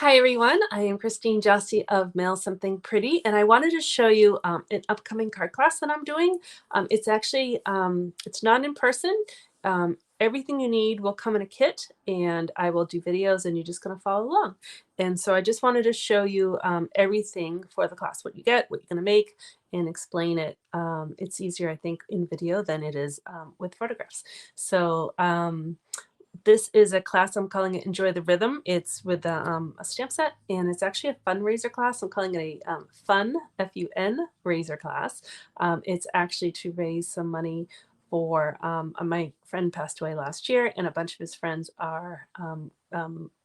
Hi everyone, I am Christine Jossi of Mail Something Pretty, and I wanted to show you an upcoming card class that I'm doing. It's actually, it's not in person. Everything you need will come in a kit, and I will do videos and you're just going to follow along. And so I just wanted to show you everything for the class, what you get, what you're going to make, and explain it. It's easier, I think, in video than it is with photographs. So this is a class, I'm calling it Enjoy the Rhythm. It's with a stamp set, and it's actually a fundraiser class. I'm calling it a fun, F-U-N, raiser class. It's actually to raise some money for, my friend passed away last year, and a bunch of his friends are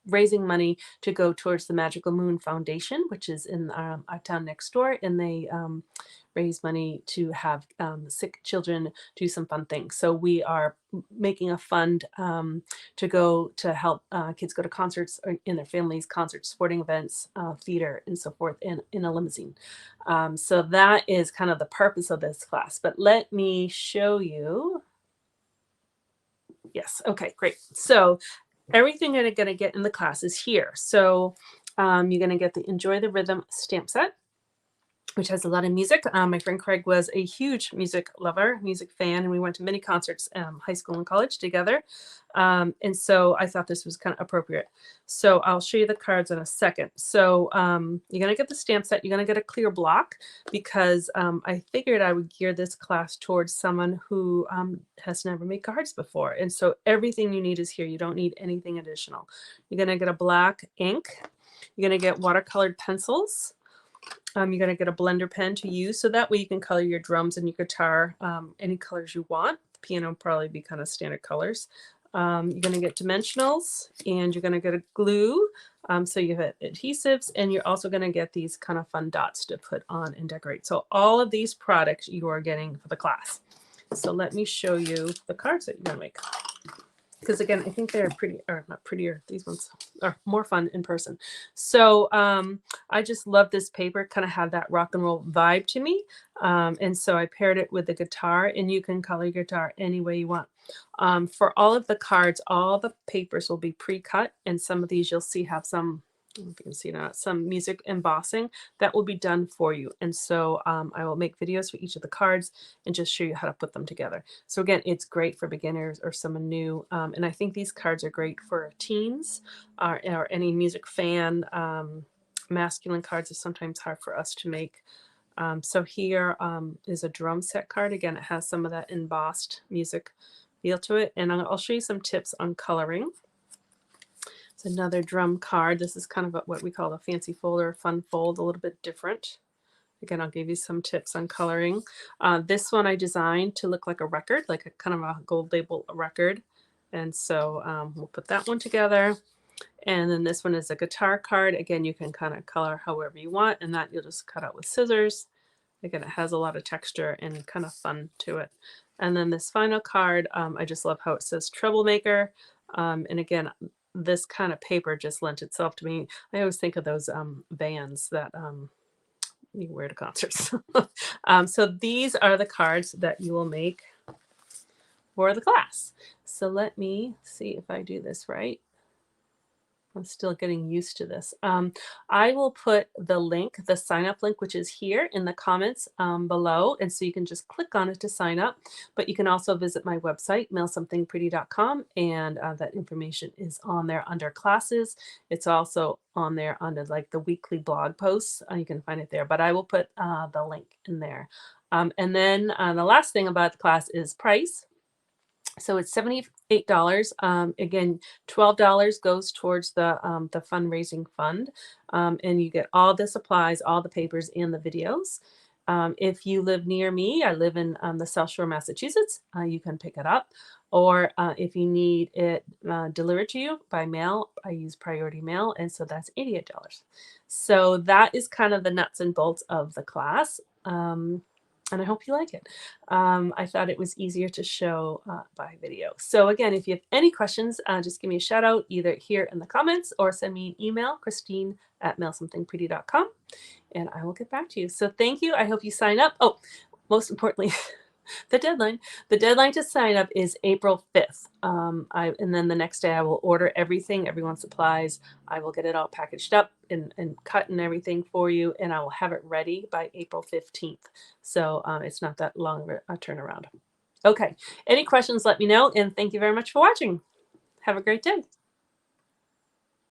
raising money to go towards the Magical Moon Foundation, which is in our town next door, and they raise money to have sick children do some fun things. So we are making a fund to go to help kids go to concerts or in their families, concerts, sporting events, theater, and so forth in a limousine. So that is kind of the purpose of this class. But let me show you. Yes, okay, great. So everything that you're going to get in the class is here. So you're going to get the Enjoy the Rhythm stamp set, which has a lot of music. My friend Craig was a huge music lover, music fan, and we went to many concerts, high school and college together. And so I thought this was kind of appropriate. So I'll show you the cards in a second. So you're going to get the stamp set. You're going to get a clear block because I figured I would gear this class towards someone who has never made cards before. And so everything you need is here. You don't need anything additional. You're going to get a black ink. You're going to get watercolored pencils. You're going to get a blender pen to use, so that way you can color your drums and your guitar any colors you want. The piano will probably be kind of standard colors. You're going to get dimensionals, and you're going to get a glue. So you have adhesives, and you're also going to get these kind of fun dots to put on and decorate. So all of these products you are getting for the class. So let me show you the cards that you're going to make. Because again, I think they're pretty, or not prettier, these ones are more fun in person. So I just love this paper, kind of had that rock and roll vibe to me. And so I paired it with the guitar, and you can color your guitar any way you want. For all of the cards, all the papers will be pre-cut, and some of these you'll see have some, I don't know if you can see that, some music embossing that will be done for you. And so I will make videos for each of the cards and just show you how to put them together. So again, it's great for beginners or someone new. And I think these cards are great for teens or any music fan. Masculine cards are sometimes hard for us to make. So here is a drum set card. Again, it has some of that embossed music feel to it. And I'll show you some tips on coloring. It's another drum card. This is kind of what we call a fancy fold or fun fold, a little bit different. Again, I'll give you some tips on coloring. This one I designed to look like a record, like a kind of a gold label record. And so we'll put that one together. And then this one is a guitar card. Again, you can kind of color however you want, and that you'll just cut out with scissors. Again, it has a lot of texture and kind of fun to it. And then this final card, I just love how it says Troublemaker. And again, this kind of paper just lent itself to me. I always think of those bands that you wear to concerts. So these are the cards that you will make for the class. So let me see if I do this right. I'm still getting used to this. I will put the link, the sign up link, which is here in the comments below. And so you can just click on it to sign up. But you can also visit my website, mailsomethingpretty.com. And that information is on there under classes. It's also on there under like the weekly blog posts. You can find it there. But I will put the link in there. And then the last thing about the class is price. So it's $78. Again, $12 goes towards the fundraising fund, and you get all the supplies, all the papers, and the videos. If you live near me, I live in the South Shore, Massachusetts, you can pick it up. Or if you need it delivered to you by mail, I use priority mail, and so that's $88. So that is kind of the nuts and bolts of the class. And I hope you like it. I thought it was easier to show by video. So again, if you have any questions, just give me a shout out either here in the comments or send me an email, Christine@mailsomethingpretty.com, and I will get back to you. So thank you. I hope you sign up. Oh, most importantly, The deadline to sign up is April 5th. And then the next day I will order everything, everyone's supplies. I will get it all packaged up and cut and everything for you, and I will have it ready by April 15th. So it's not that long a turnaround. Okay, any questions, let me know, and thank you very much for watching. Have a great day.